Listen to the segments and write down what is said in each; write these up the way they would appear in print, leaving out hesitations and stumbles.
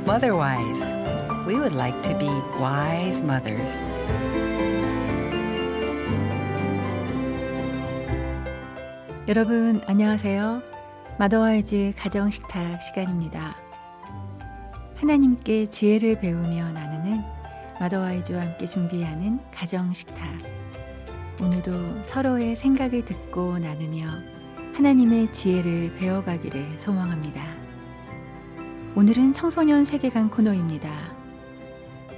Motherwise, we would like to be wise mothers. 여러분 안녕하세요. 마더와이즈 가정식탁 시간입니다. 하나님께 지혜를 배우며 나누는 마더와이즈와 함께 준비하는 가정식탁. 오늘도 서로의 생각을 듣고 나누며 하나님의 지혜를 배워가기를 소망합니다. 오늘은 청소년 세계관 코너입니다.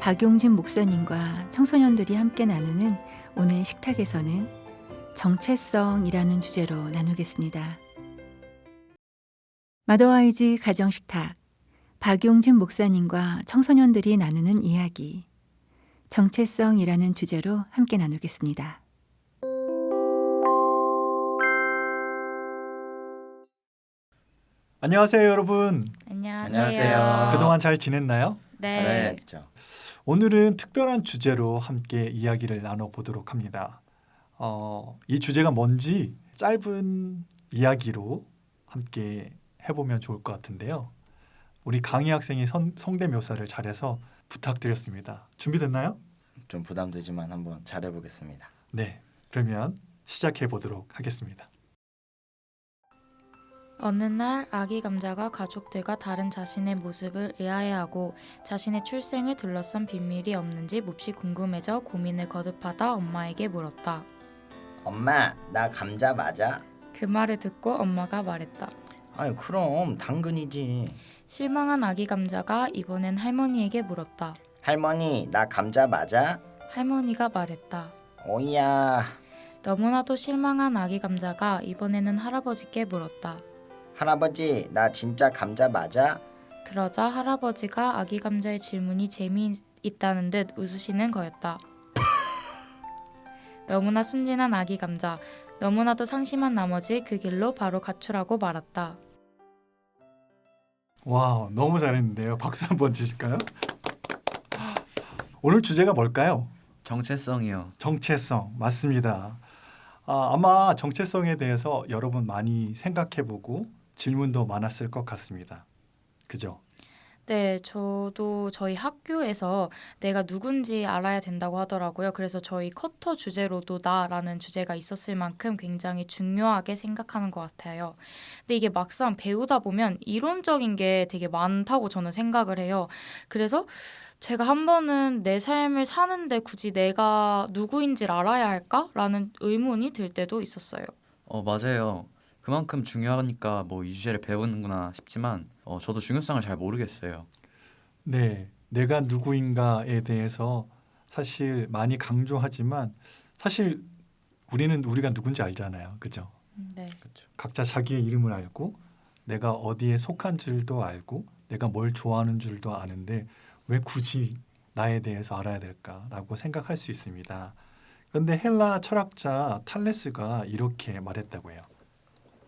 박용진 목사님과 청소년들이 함께 나누는 오늘 식탁에서는 정체성이라는 주제로 나누겠습니다. 마더와이즈 가정식탁, 박용진 목사님과 청소년들이 나누는 이야기, 정체성이라는 주제로 함께 나누겠습니다. 안녕하세요, 여러분. 안녕하세요. 그동안 잘 지냈나요? 네. 잘했죠. 오늘은 특별한 주제로 함께 이야기를 나눠보도록 합니다. 이 주제가 뭔지 짧은 이야기로 함께 해보면 좋을 것 같은데요. 우리 강희 학생이 성대묘사를 잘해서 부탁드렸습니다. 준비됐나요? 좀 부담되지만 한번 잘해보겠습니다. 네, 그러면 시작해보도록 하겠습니다. 어느 날 아기 감자가 가족들과 다른 자신의 모습을 의아해하고 자신의 출생을 둘러싼 비밀이 없는지 몹시 궁금해져 고민을 거듭하다 엄마에게 물었다. 엄마, 나 감자 맞아? 그 말을 듣고 엄마가 말했다. 아유, 그럼 당근이지. 실망한 아기 감자가 이번엔 할머니에게 물었다. 할머니, 나 감자 맞아? 할머니가 말했다. 오이야. 너무나도 실망한 아기 감자가 이번에는 할아버지께 물었다. 할아버지, 나 진짜 감자 맞아? 그러자 할아버지가 아기 감자의 질문이 재미있다는 듯 웃으시는 거였다. 너무나 순진한 아기 감자, 너무나도 상심한 나머지 그 길로 바로 가출하고 말았다. 와, 너무 잘했는데요. 박수 한번 주실까요? 오늘 주제가 뭘까요? 정체성이요. 정체성, 맞습니다. 아마 정체성에 대해서 여러분 많이 생각해보고 질문도 많았을 것 같습니다. 그죠? 네, 저도 저희 학교에서 내가 누군지 알아야 된다고 하더라고요. 그래서 저희 쿼터 주제로도 나라는 주제가 있었을 만큼 굉장히 중요하게 생각하는 것 같아요. 근데 이게 막상 배우다 보면 이론적인 게 되게 많다고 저는 생각을 해요. 그래서 제가 한 번은 내 삶을 사는데 굳이 내가 누구인지를 알아야 할까라는 의문이 들 때도 있었어요. 맞아요. 그만큼 중요하니까 뭐 이 주제를 배우는구나 싶지만 저도 중요성을 잘 모르겠어요. 네, 내가 누구인가에 대해서 사실 많이 강조하지만 사실 우리가 누군지 알잖아요. 그죠? 네. 그렇죠. 각자 자기의 이름을 알고 내가 어디에 속한 줄도 알고 내가 뭘 좋아하는 줄도 아는데 왜 굳이 나에 대해서 알아야 될까라고 생각할 수 있습니다. 그런데 헬라 철학자 탈레스가 이렇게 말했다고 해요.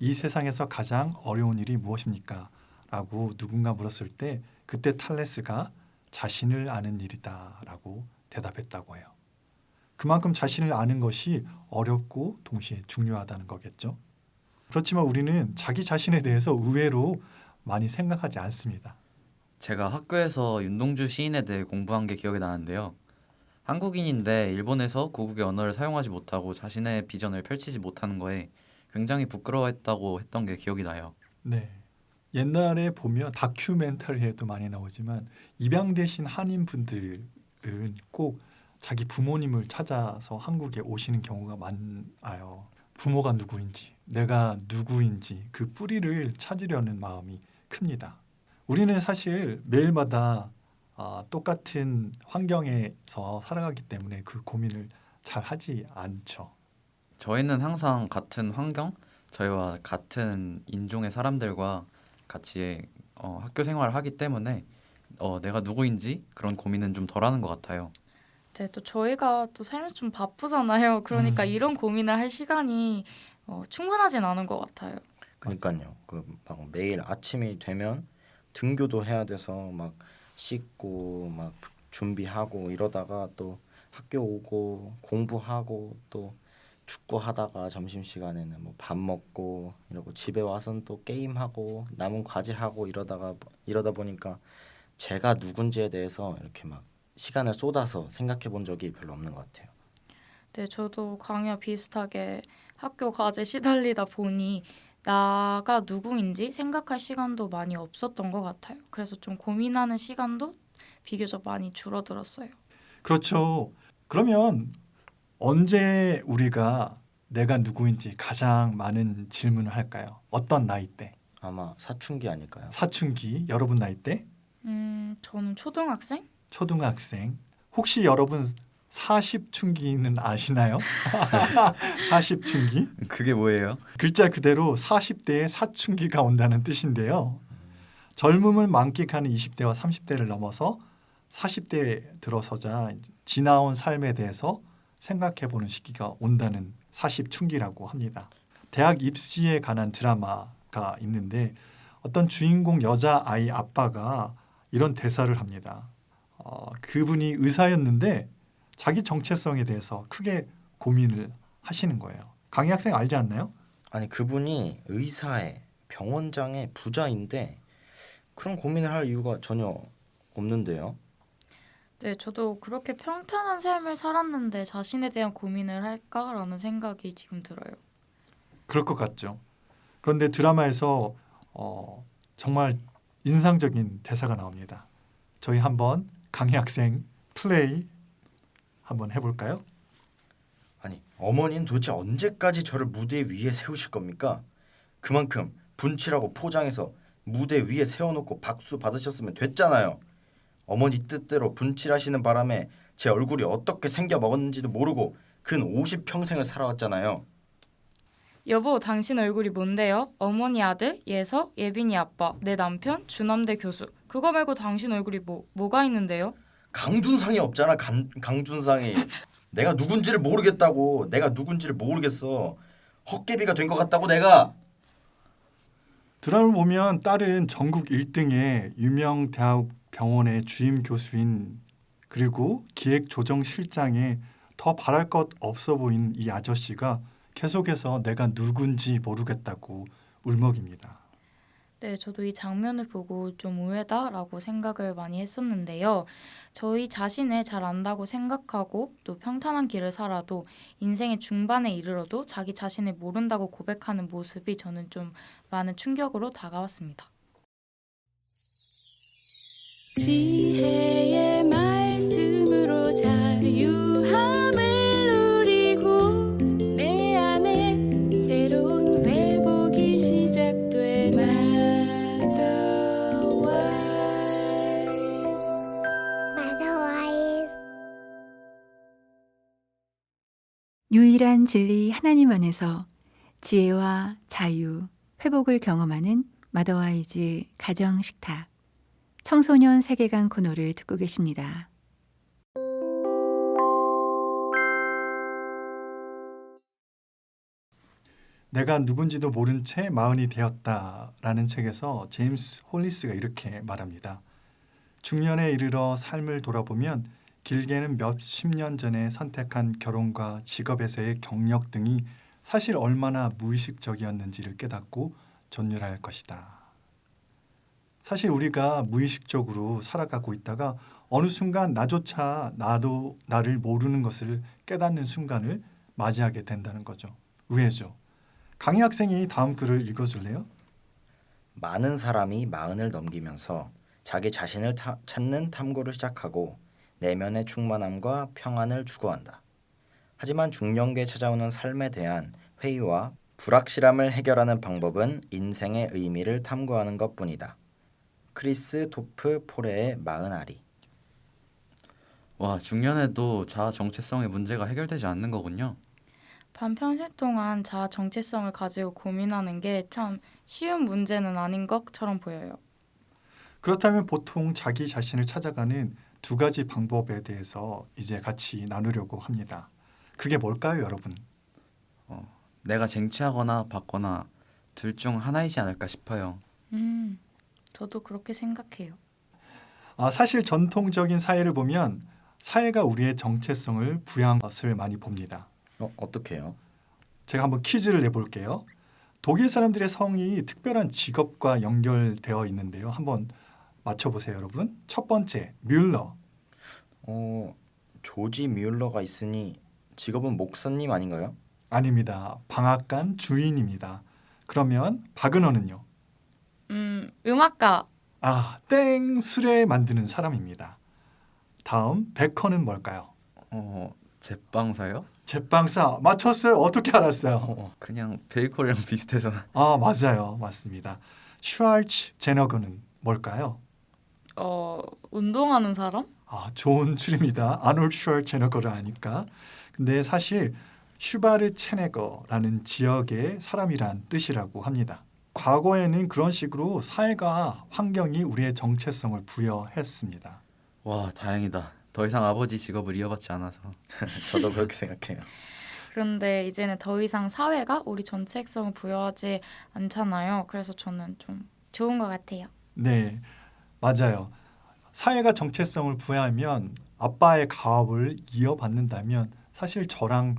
이 세상에서 가장 어려운 일이 무엇입니까? 라고 누군가 물었을 때 그때 탈레스가 자신을 아는 일이다 라고 대답했다고 해요. 그만큼 자신을 아는 것이 어렵고 동시에 중요하다는 거겠죠. 그렇지만 우리는 자기 자신에 대해서 의외로 많이 생각하지 않습니다. 제가 학교에서 윤동주 시인에 대해 공부한 게 기억이 나는데요. 한국인인데 일본에서 고국의 언어를 사용하지 못하고 자신의 비전을 펼치지 못하는 거에 굉장히 부끄러워했다고 했던 게 기억이 나요. 네. 옛날에 보면 다큐멘터리에도 많이 나오지만 입양되신 한인분들은 꼭 자기 부모님을 찾아서 한국에 오시는 경우가 많아요. 부모가 누구인지, 내가 누구인지 그 뿌리를 찾으려는 마음이 큽니다. 우리는 사실 매일마다 똑같은 환경에서 살아가기 때문에 그 고민을 잘 하지 않죠. 저희는 항상 같은 환경, 저희와 같은 인종의 사람들과 같이 학교 생활을 하기 때문에 내가 누구인지 그런 고민은 좀 덜하는 것 같아요. 네, 또 저희가 또 삶이 좀 바쁘잖아요. 그러니까 이런 고민을 할 시간이 충분하진 않은 것 같아요. 그러니까요. 막 매일 아침이 되면 등교도 해야 돼서 막 씻고 막 준비하고 이러다가 또 학교 오고 공부하고 또 축구 하다가 점심 시간에는 뭐 밥 먹고 이러고 집에 와서는 또 게임 하고 남은 과제 하고 이러다 보니까 제가 누군지에 대해서 이렇게 막 시간을 쏟아서 생각해 본 적이 별로 없는 것 같아요. 네, 저도 강의와 비슷하게 학교 과제 시달리다 보니 나가 누구인지 생각할 시간도 많이 없었던 것 같아요. 그래서 좀 고민하는 시간도 비교적 많이 줄어들었어요. 그렇죠. 그러면 언제 우리가 내가 누구인지 가장 많은 질문을 할까요? 어떤 나이 때? 아마 사춘기 아닐까요? 사춘기, 여러분 나이 때? 저는 초등학생? 초등학생. 혹시 여러분 40춘기는 아시나요? 40춘기? 그게 뭐예요? 글자 그대로 40대에 사춘기가 온다는 뜻인데요. 젊음을 만끽하는 20대와 30대를 넘어서 40대에 들어서자 지나온 삶에 대해서 생각해보는 시기가 온다는 40춘기라고 합니다. 대학 입시에 관한 드라마가 있는데 어떤 주인공 여자아이 아빠가 이런 대사를 합니다. 그분이 의사였는데 자기 정체성에 대해서 크게 고민을 하시는 거예요. 강희 학생 알지 않나요? 아니 그분이 의사의 병원장의 부자인데 그런 고민을 할 이유가 전혀 없는데요. 네, 저도 그렇게 평탄한 삶을 살았는데 자신에 대한 고민을 할까라는 생각이 지금 들어요. 그럴 것 같죠. 그런데 드라마에서 정말 인상적인 대사가 나옵니다. 저희 한번 강희 학생 플레이 한번 해볼까요? 아니 어머니는 도대체 언제까지 저를 무대 위에 세우실 겁니까? 그만큼 분치라고 포장해서 무대 위에 세워놓고 박수 받으셨으면 됐잖아요. 어머니 뜻대로 분칠하시는 바람에 제 얼굴이 어떻게 생겨 먹었는지도 모르고 근 50평생을 살아왔잖아요. 여보, 당신 얼굴이 뭔데요? 어머니 아들, 예서, 예빈이 아빠, 내 남편, 주남대 교수. 그거 말고 당신 얼굴이 뭐가 있는데요? 강준상이 없잖아. 강준상이. 내가 누군지를 모르겠다고. 내가 누군지를 모르겠어. 헛개비가 된 것 같다고 내가. 드라마를 보면 딸은 전국 1등의 유명 대학 병원의 주임 교수인 그리고 기획조정실장에 더 바랄 것 없어 보이는 이 아저씨가 계속해서 내가 누군지 모르겠다고 울먹입니다. 네, 저도 이 장면을 보고 좀 의외다라고 생각을 많이 했었는데요. 저희 자신을 잘 안다고 생각하고 또 평탄한 길을 살아도 인생의 중반에 이르러도 자기 자신을 모른다고 고백하는 모습이 저는 좀 많은 충격으로 다가왔습니다. 지혜의 말씀으로 자유함을 누리고 내 안에 새로운 회복이 시작돼 마더와이즈 유일한 진리 하나님 안에서 지혜와 자유, 회복을 경험하는 마더와이즈 가정식탁 청소년 세계관 코너를 듣고 계십니다. 내가 누군지도 모른 채 마흔이 되었다라는 책에서 제임스 홀리스가 이렇게 말합니다. 중년에 이르러 삶을 돌아보면 길게는 몇십 년 전에 선택한 결혼과 직업에서의 경력 등이 사실 얼마나 무의식적이었는지를 깨닫고 존율할 것이다. 사실 우리가 무의식적으로 살아가고 있다가 어느 순간 나조차 나도 나를 모르는 것을 깨닫는 순간을 맞이하게 된다는 거죠. 의외죠. 강희 학생이 다음 글을 읽어줄래요? 많은 사람이 마흔을 넘기면서 자기 자신을 찾는 탐구를 시작하고 내면의 충만함과 평안을 추구한다. 하지만 중년기에 찾아오는 삶에 대한 회의와 불확실함을 해결하는 방법은 인생의 의미를 탐구하는 것뿐이다. 크리스토프 포레의 40알이. 와, 중년에도 자아 정체성의 문제가 해결되지 않는 거군요. 반평생 동안 자아 정체성을 가지고 고민하는 게 참 쉬운 문제는 아닌 것처럼 보여요. 그렇다면 보통 자기 자신을 찾아가는 두 가지 방법에 대해서 이제 같이 나누려고 합니다. 그게 뭘까요, 여러분? 내가 쟁취하거나 받거나 둘 중 하나이지 않을까 싶어요. 저도 그렇게 생각해요. 사실 전통적인 사회를 보면 사회가 우리의 정체성을 부여한 것을 많이 봅니다. 어떻게요? 제가 한번 퀴즈를 내볼게요. 독일 사람들의 성이 특별한 직업과 연결되어 있는데요. 한번 맞춰보세요, 여러분. 첫 번째, 뮬러. 조지 뮬러가 있으니 직업은 목사님 아닌가요? 아닙니다. 방앗간 주인입니다. 그러면 박은호는요? 음악가. 아, 땡! 수레 만드는 사람입니다. 다음, 백허는 뭘까요? 제빵사요? 제빵사. 맞췄어요? 어떻게 알았어요? 그냥 베이커리랑 비슷해서. 아, 맞아요. 맞습니다. 슈왈츠 제너거는 뭘까요? 운동하는 사람? 아, 좋은 추리입니다. 아놀드 슈왈츠제너거를 아니까. 근데 사실 슈바르체네거라는 지역의 사람이란 뜻이라고 합니다. 과거에는 그런 식으로 사회가 환경이 우리의 정체성을 부여했습니다. 와, 다행이다. 더 이상 아버지 직업을 이어받지 않아서. 저도 그렇게 생각해요. 그런데 이제는 더 이상 사회가 우리 정체성을 부여하지 않잖아요. 그래서 저는 좀 좋은 것 같아요. 네, 맞아요. 사회가 정체성을 부여하면 아빠의 가업을 이어받는다면 사실 저랑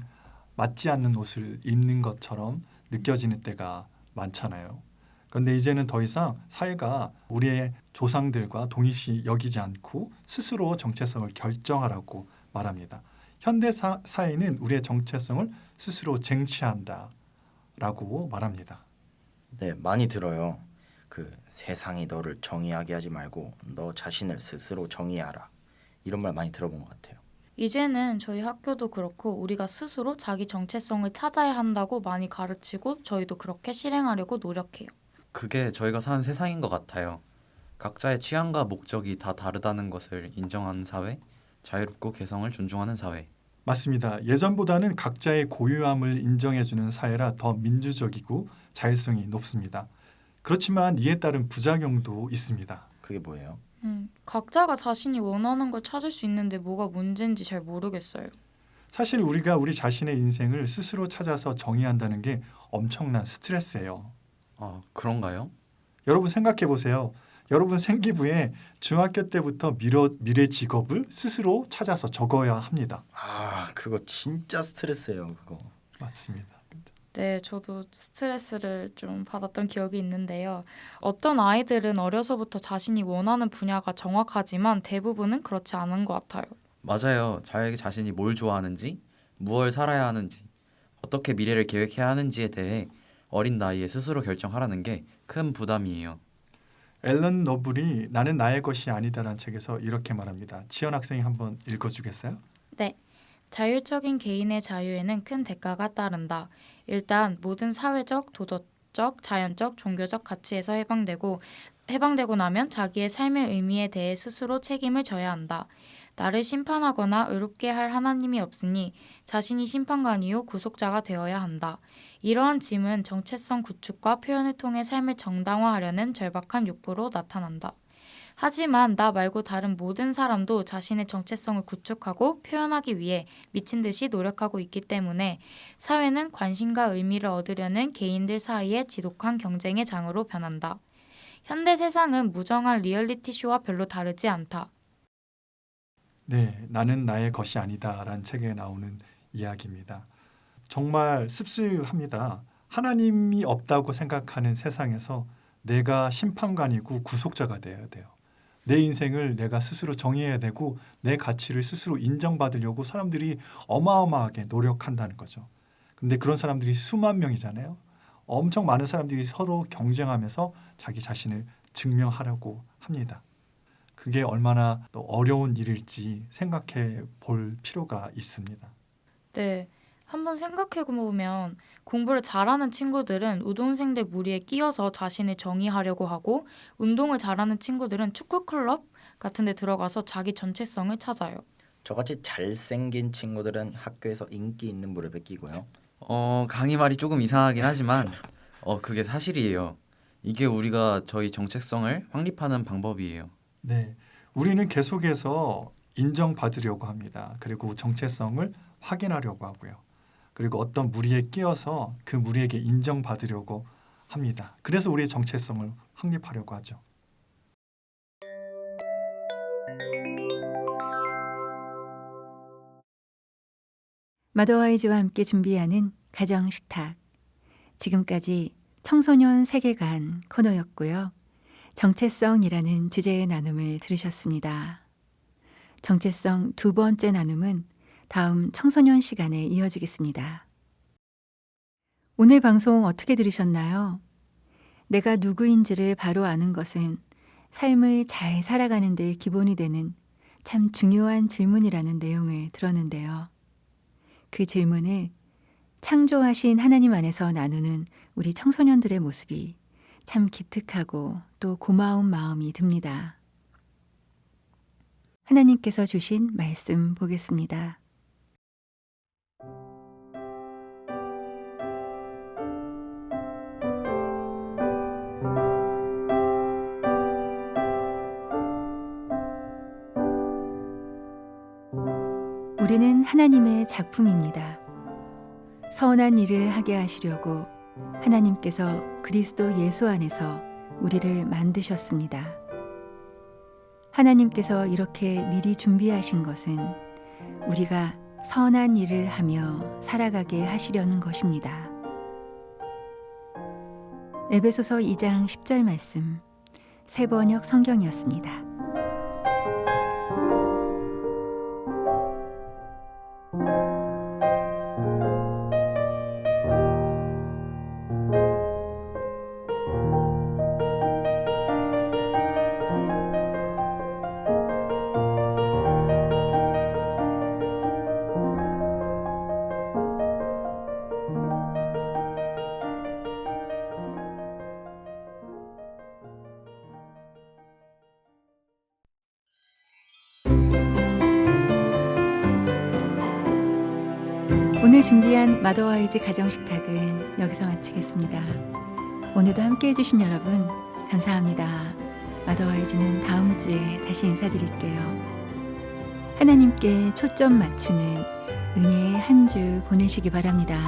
맞지 않는 옷을 입는 것처럼 느껴지는 때가 많잖아요. 그런데 이제는 더 이상 사회가 우리의 조상들과 동일시 여기지 않고 스스로 정체성을 결정하라고 말합니다. 현대 사회는 우리의 정체성을 스스로 쟁취한다라고 말합니다. 네, 많이 들어요. 세상이 너를 정의하게 하지 말고 너 자신을 스스로 정의하라. 이런 말 많이 들어본 것 같아요. 이제는 저희 학교도 그렇고 우리가 스스로 자기 정체성을 찾아야 한다고 많이 가르치고 저희도 그렇게 실행하려고 노력해요. 그게 저희가 사는 세상인 것 같아요. 각자의 취향과 목적이 다 다르다는 것을 인정하는 사회, 자유롭고 개성을 존중하는 사회. 맞습니다. 예전보다는 각자의 고유함을 인정해주는 사회라 더 민주적이고 자율성이 높습니다. 그렇지만 이에 따른 부작용도 있습니다. 그게 뭐예요? 각자가 자신이 원하는 걸 찾을 수 있는데 뭐가 문제인지 잘 모르겠어요. 사실 우리가 우리 자신의 인생을 스스로 찾아서 정의한다는 게 엄청난 스트레스예요. 아, 그런가요? 여러분 생각해 보세요. 여러분 생기부에 중학교 때부터 미래 직업을 스스로 찾아서 적어야 합니다. 아, 그거 진짜 스트레스예요, 그거. 맞습니다. 네, 저도 스트레스를 좀 받았던 기억이 있는데요. 어떤 아이들은 어려서부터 자신이 원하는 분야가 정확하지만 대부분은 그렇지 않은 것 같아요. 맞아요. 자기 자신이 뭘 좋아하는지, 무엇을 살아야 하는지, 어떻게 미래를 계획해야 하는지에 대해 어린 나이에 스스로 결정하라는 게 큰 부담이에요. 앨런 너블이 나는 나의 것이 아니다라는 책에서 이렇게 말합니다. 지연 학생이 한번 읽어주겠어요? 네. 자율적인 개인의 자유에는 큰 대가가 따른다. 일단 모든 사회적, 도덕적, 자연적, 종교적 가치에서 해방되고 나면 자기의 삶의 의미에 대해 스스로 책임을 져야 한다. 나를 심판하거나 의롭게 할 하나님이 없으니 자신이 심판관이요 구속자가 되어야 한다. 이러한 짐은 정체성 구축과 표현을 통해 삶을 정당화하려는 절박한 욕구로 나타난다. 하지만 나 말고 다른 모든 사람도 자신의 정체성을 구축하고 표현하기 위해 미친 듯이 노력하고 있기 때문에 사회는 관심과 의미를 얻으려는 개인들 사이의 지독한 경쟁의 장으로 변한다. 현대 세상은 무정한 리얼리티 쇼와 별로 다르지 않다. 네, 나는 나의 것이 아니다라는 책에 나오는 이야기입니다. 정말 씁쓸합니다. 하나님이 없다고 생각하는 세상에서 내가 심판관이고 구속자가 되어야 돼요. 내 인생을 내가 스스로 정의해야 되고 내 가치를 스스로 인정받으려고 사람들이 어마어마하게 노력한다는 거죠. 근데 그런 사람들이 수만 명이잖아요. 엄청 많은 사람들이 서로 경쟁하면서 자기 자신을 증명하려고 합니다. 그게 얼마나 또 어려운 일일지 생각해 볼 필요가 있습니다. 네, 한번 생각해 보면 공부를 잘하는 친구들은 우동생들 무리에 끼어서 자신을 정의하려고 하고 운동을 잘하는 친구들은 축구 클럽 같은 데 들어가서 자기 정체성을 찾아요. 저같이 잘생긴 친구들은 학교에서 인기 있는 무렵에 끼고요. 강의 말이 조금 이상하긴 하지만 그게 사실이에요. 이게 우리가 저희 정체성을 확립하는 방법이에요. 네, 우리는 계속해서 인정받으려고 합니다. 그리고 정체성을 확인하려고 하고요. 그리고 어떤 무리에 끼어서 그 무리에게 인정받으려고 합니다. 그래서 우리의 정체성을 확립하려고 하죠. 마더와이즈와 함께 준비하는 가정식탁. 지금까지 청소년 세계관 코너였고요. 정체성이라는 주제의 나눔을 들으셨습니다. 정체성 두 번째 나눔은 다음 청소년 시간에 이어지겠습니다. 오늘 방송 어떻게 들으셨나요? 내가 누구인지를 바로 아는 것은 삶을 잘 살아가는 데 기본이 되는 참 중요한 질문이라는 내용을 들었는데요. 그 질문을 창조하신 하나님 안에서 나누는 우리 청소년들의 모습이 참 기특하고 또 고마운 마음이 듭니다. 하나님께서 주신 말씀 보겠습니다. 우리는 하나님의 작품입니다. 선한 일을 하게 하시려고 하나님께서 그리스도 예수 안에서 우리를 만드셨습니다. 하나님께서 이렇게 미리 준비하신 것은 우리가 선한 일을 하며 살아가게 하시려는 것입니다. 에베소서 2장 10절 말씀, 새번역 성경이었습니다. 오늘 준비한 마더와이즈 가정식탁은 여기서 마치겠습니다. 오늘도 함께해 주신 여러분 감사합니다. 마더와이즈는 다음 주에 다시 인사드릴게요. 하나님께 초점 맞추는 은혜의 한 주 보내시기 바랍니다.